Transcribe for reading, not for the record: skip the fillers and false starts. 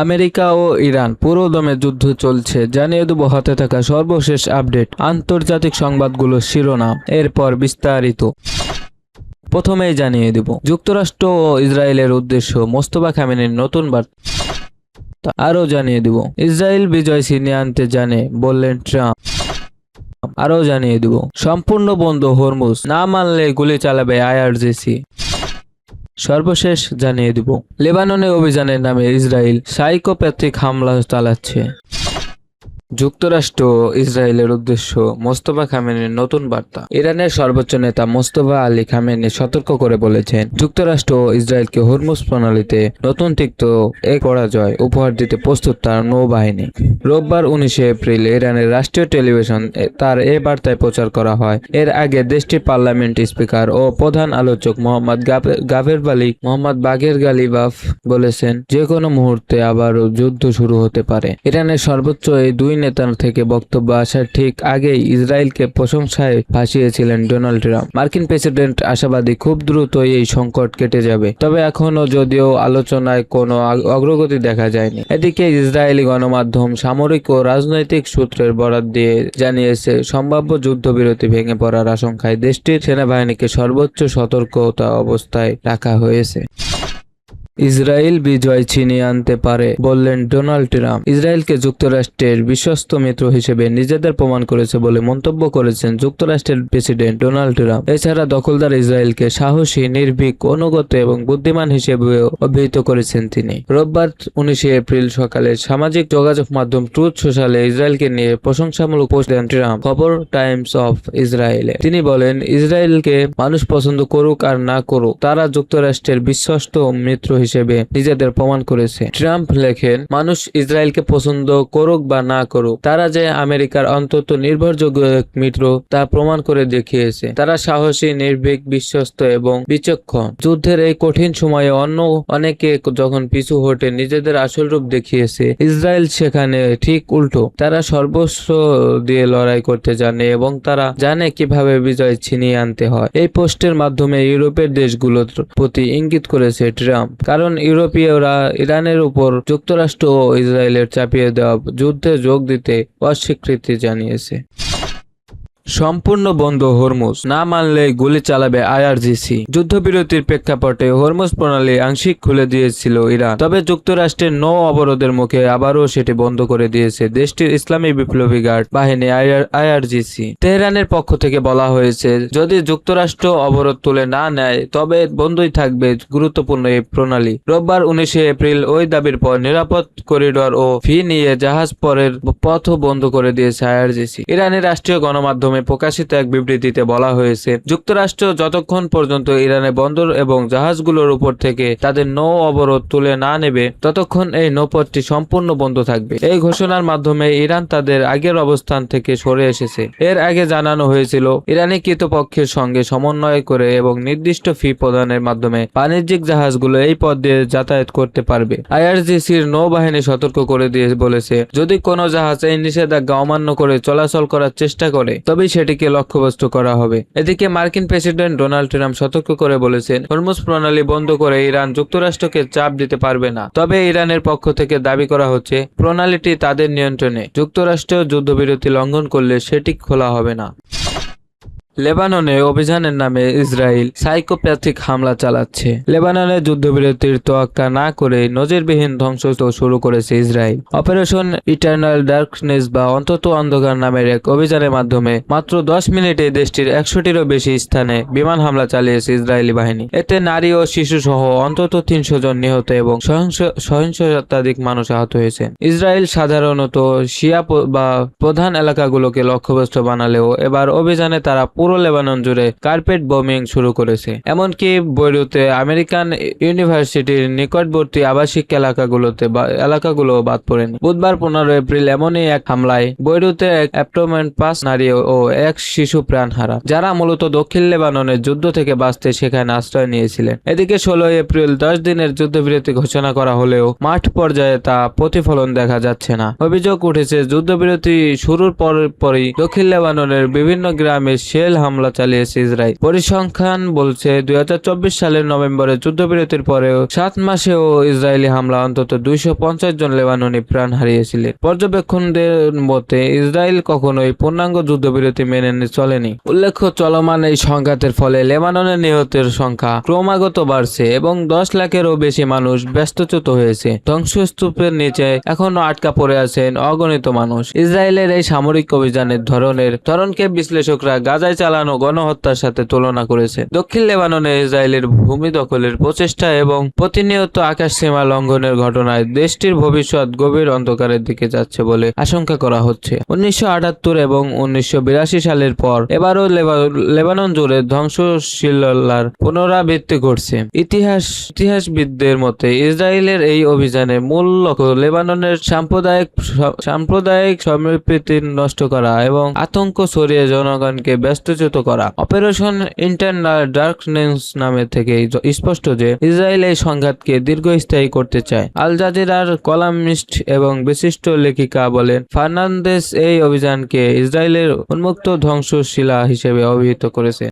America ও Iran পুরো দমে যুদ্ধ চলছে, জানিয়ে দেব হাতে থাকা সর্বশেষ আপডেট, আন্তর্জাতিক সংবাদগুলোর শিরোনাম, এরপর বিস্তারিত। প্রথমেই জানিয়ে দেব যুক্তরাষ্ট্র ও ইসরায়েলের উদ্দেশ্য মোস্তফা খামেনির নতুন বার্তা। আরও জানিয়ে দেব ইসরায়েল বিজয় ছিনিয়ে আনতে জানে বললেন ট্রাম্প। আরও জানিয়ে দেব সম্পূর্ণ বন্ধ হরমুজ, না মানলে গুলি চালাবে আইআরজিসি। সর্বশেষ জানিয়ে দিব লেবাননে অভিযানের নামে ইসরায়েল সাইকোপ্যাথিক হামলা চালাচ্ছে। যুক্তরাষ্ট্র ও ইসরায়েলের উদ্দেশ্য মোস্তফা খামেনির নতুন বার্তা। ইরানের সর্বোচ্চ নেতা মোস্তফা আলী খামেনি সতর্ক করে বলেছেন, যুক্তরাষ্ট্র ও ইসরায়েলকে হরমুজ প্রণালীতে নতুন তিক্ত এক পরাজয় উপহার দিতে প্রস্তুত তার নৌবাহিনী। রোববার 19 এপ্রিল ইরানের রাষ্ট্রীয় টেলিভিশন তার এ বার্তায় প্রচার করা হয়। এর আগে দেশটির পার্লামেন্ট স্পিকার ও প্রধান আলোচক মোহাম্মদ বাগের গালিবাফ বলেছেন, যে কোনো মুহূর্তে আবারও যুদ্ধ শুরু হতে পারে। ইরানের সর্বোচ্চ এই দুই নেতার থেকে বক্তব্য আসার ঠিক আগেই ইসরায়েলকে প্রশংসায় ভাসিয়েছিলেন ডোনাল্ড ট্রাম্প। মার্কিন প্রেসিডেন্ট আশাবাদী খুব দ্রুতই এই সংকট কেটে যাবে, তবে এখনও যদিও আলোচনায় কোনো অগ্রগতি দেখা যায়নি। এদিকে ইসরায়েলি গণমাধ্যম সামরিক ও রাজনৈতিক সূত্রের বরাত দিয়ে জানিয়েছে, সম্ভাব্য যুদ্ধবিরতি ভেঙে পড়ার আশঙ্কায় দেশটির সেনাবাহিনীকে সর্বোচ্চ সতর্কতা অবস্থায় রাখা হয়েছে। ইসরায়েল বিজয় ছিনিয়ে আনতে পারে বললেন ডোনাল্ড ট্রাম্প। ইসরায়েলকে যুক্তরাষ্ট্রের বিশ্বস্ত মিত্র হিসেবে নিজেদের প্রমাণ করেছে বলে মন্তব্য করেছেন যুক্তরাষ্ট্রের প্রেসিডেন্ট ডোনাল্ড ট্রাম্প। এছাড়া দখলদার ইসরায়েলকে সাহসী, নির্ভীক, অনুগত এবং বুদ্ধিমান হিসেবে অভিহিত করেছেন তিনি। রোববার 19 এপ্রিল সকালে সামাজিক যোগাযোগ মাধ্যম ট্রুথ সোশ্যালে ইসরায়েলকে নিয়ে প্রশংসামূলক পোস্ট দেন ট্রাম্প। খবর টাইমস অফ ইসরায়েলে তিনি বলেন, ইসরায়েলকে মানুষ পছন্দ করুক আর না করুক, তারা যুক্তরাষ্ট্রের বিশ্বস্ত মিত্র হিসেবে নিজেদের প্রমাণ করেছে। ট্রাম্প লেখেন, মানুষ ইসরায়েলকে পছন্দ করুক বা না করুক, তারা যে আমেরিকার অন্তত নির্ভরযোগ্য এক মিত্র তা প্রমাণ করে দেখিয়েছে। তারা সাহসী, নির্ভীক, বিশ্বস্ত এবং বিচক্ষণ। যুদ্ধের এই কঠিন সময়ে অন্য অনেকে যখন পিছু হটে নিজেদের আসল রূপ দেখিয়েছে, ইসরায়েল সেখানে ঠিক উল্টো। তারা সর্বস্ব দিয়ে লড়াই করতে জানে এবং তারা জানে কিভাবে বিজয় ছিনিয়ে আনতে হয়। এই পোস্টের মাধ্যমে ইউরোপের দেশগুলোর প্রতি ইঙ্গিত করেছে ট্রাম্প, কারণ ইউরোপীয়রা ইরানের উপর যুক্তরাষ্ট্র ও ইসরায়েলের চাপিয়ে দেওয়া যুদ্ধে যোগ দিতে অস্বীকৃতি জানিয়েছে। সম্পূর্ণ বন্ধ হরমুজ, না মানলে গুলি চালাবে আইআরজিসি। যুদ্ধবিরতির প্রেক্ষাপটে হরমুজ প্রণালী আংশিক খুলে দিয়েছিল ইরান, তবে যুক্তরাষ্ট্রের নৌ অবরোধের মুখে আবারও সেটি বন্ধ করে দিয়েছে দেশটির ইসলামী বিপ্লবী গার্ড বাহিনী আইআরজিসি। তেহরানের পক্ষ থেকে বলা হয়েছে, যদি যুক্তরাষ্ট্র অবরোধ তুলে না নেয় তবে বন্ধই থাকবে গুরুত্বপূর্ণ এই প্রণালী। রোববার 19 এপ্রিল ওই দাবির পর নিরাপদ করিডোর ও ফি নিয়ে জাহাজ পরের পথও বন্ধ করে দিয়েছে আইআরজিসি। ইরানের রাষ্ট্রীয় গণমাধ্যম প্রকাশিত এক বিবৃতিতে বলা হয়েছে, যুক্তরাষ্ট্র যতক্ষণ পর্যন্ত ইরানের বন্দর এবং জাহাজগুলোর উপর থেকে তাদের নৌ অবরোধ তুলে না নেবে ততক্ষণ এই নৌপথটি সম্পূর্ণ বন্ধ থাকবে। এই ঘোষণার মাধ্যমে ইরান তাদের আগের অবস্থান থেকে সরে এসেছে। এর আগে জানানো হয়েছিল, ইরানি কর্তৃপক্ষের সঙ্গে সমন্বয় করে এবং নির্দিষ্ট ফি প্রদানের মাধ্যমে বাণিজ্যিক জাহাজগুলো এই পথ দিয়ে যাতায়াত করতে পারবে। আইআরজিসির নৌবাহিনী সতর্ক করে দিয়ে বলেছে, যদি কোনো জাহাজ এই নিষেধাজ্ঞা অমান্য করে চলাচল করার চেষ্টা করে তবে সেটিকে লক্ষ্যবস্তু করা হবে। এদিকে মার্কিন প্রেসিডেন্ট ডোনাল্ড ট্রাম্প সতর্ক করে বলেছেন, হরমুজ প্রণালী বন্ধ করে ইরান যুক্তরাষ্ট্রকে চাপ দিতে পারবে না। তবে ইরানের পক্ষ থেকে দাবি করা হচ্ছে, প্রণালীটি তাদের নিয়ন্ত্রণে। যুক্তরাষ্ট্র যুদ্ধবিরতি লঙ্ঘন করলে সেটি খোলা হবে না। লেবাননে অভিযানের নামে ইসরায়েল সাইকোপ্যাথিক হামলা চালাচ্ছে। লেবাননে যুদ্ধবিরতির তোয়াক্কা না করে নজিরবিহীন ধ্বংস শুরু করেছে ইসরায়েল। অপারেশন ইটারনাল ডার্কনেস বা অন্তত অন্ধকার নামের এক অভিযানের মাধ্যমে মাত্র 10 মিনিটে দেশটির 100টিরও বেশি স্থানে বিমান হামলা চালিয়েছে ইসরায়েলি বাহিনী। এতে নারী ও শিশু সহ অন্তত 300 জন নিহত এবং সহিংস শতাধিক মানুষ আহত হয়েছে। ইসরায়েল সাধারণত শিয়া বা প্রধান এলাকাগুলোকে লক্ষ্যবস্তু বানালেও এবার অভিযানে তারা পুরো লেবানন জুড়ে কার্পেট বোমিং শুরু করেছে। এমনকি বৈরুতে আমেরিকান ইউনিভার্সিটির নিকটবর্তী আবাসিক এলাকাগুলো বাদ পড়েনি। বুধবার 15 এপ্রিল এমনই এক হামলায় বৈরুতে এক অ্যাপার্টমেন্ট 5 নারী ও এক শিশু প্রাণ হারান, যারা মূলত দক্ষিণ লেবাননের যুদ্ধ থেকে বাঁচতে সেখানে আশ্রয় নিয়েছিলেন। এদিকে 16 এপ্রিল 10 দিনের যুদ্ধবিরতি ঘোষণা করা হলেও মাঠ পর্যায়ে তা প্রতিফলন দেখা যাচ্ছে না। অভিযোগ উঠেছে, যুদ্ধবিরতি শুরুর পরই দক্ষিণ লেবাননের বিভিন্ন গ্রামে শেল মিসাইল হামলা চালিয়েছে ইসরায়েল। পরিসংখ্যান বলছে 2024 সালের নভেম্বরে যুদ্ধবিরতির পরেও 7 মাসেও ইসরায়েলি হামলা অন্তত 250 জন লেবাননি প্রাণ হারিয়েছিলেন। পর্যবেক্ষকদের মতে ইসরায়েল কখনোই পূর্ণাঙ্গ যুদ্ধবিরতি মেনে চলেনি। উল্লেখ্য, চলমান এই সংঘাতের ফলে লেবাননের নিহতের সংখ্যা ক্রমাগত বাড়ছে এবং 10 লাখেরও বেশি মানুষ ব্যস্তচ্যুত হয়েছে। ধ্বংসস্তূপের নিচে এখনো আটকা পড়ে আছেন অগণিত মানুষ। ইসরায়েলের এই সামরিক অভিযানের ধরনকে বিশ্লেষকরা গাজায় চালানো গণহত্যার সাথে তুলনা করেছে। দক্ষিণ লেবাননে ইসরায়েলের ভূমি দখলের প্রচেষ্টা এবং প্রতিনিয়ত আকাশসীমা লঙ্ঘনের ঘটনায় দেশটির ভবিষ্যৎ গভীর অন্ধকারের দিকে যাচ্ছে বলে আশঙ্কা করা হচ্ছে। 1978 এবং 1982 সালের পর এবারও লেবানন জুড়ে ধ্বংসশীলতার পুনরাবৃত্তি ঘটছে। ইতিহাসবিদদের মতে ইসরায়েলের এই অভিযানের মূল লক্ষ্য লেবাননের সাম্প্রদায়িক সম্প্রীতি নষ্ট করা এবং আতঙ্ক ছড়িয়ে জনগণকে ব্যস্তচ্যুত করা। অপারেশন ইন্টারনাল ডার্কনেস নামে থেকে স্পষ্ট যে ইসরায়েল এই সংঘাতকে দীর্ঘস্থায়ী করতে চায়। আল জাজিরার কলামিস্ট এবং বিশিষ্ট লেখিকা বলেন, ফার্নান্দেস এই অভিযানকে ইসরায়েলের উন্মুক্ত ধ্বংসশীলা হিসেবে অভিহিত করেছে।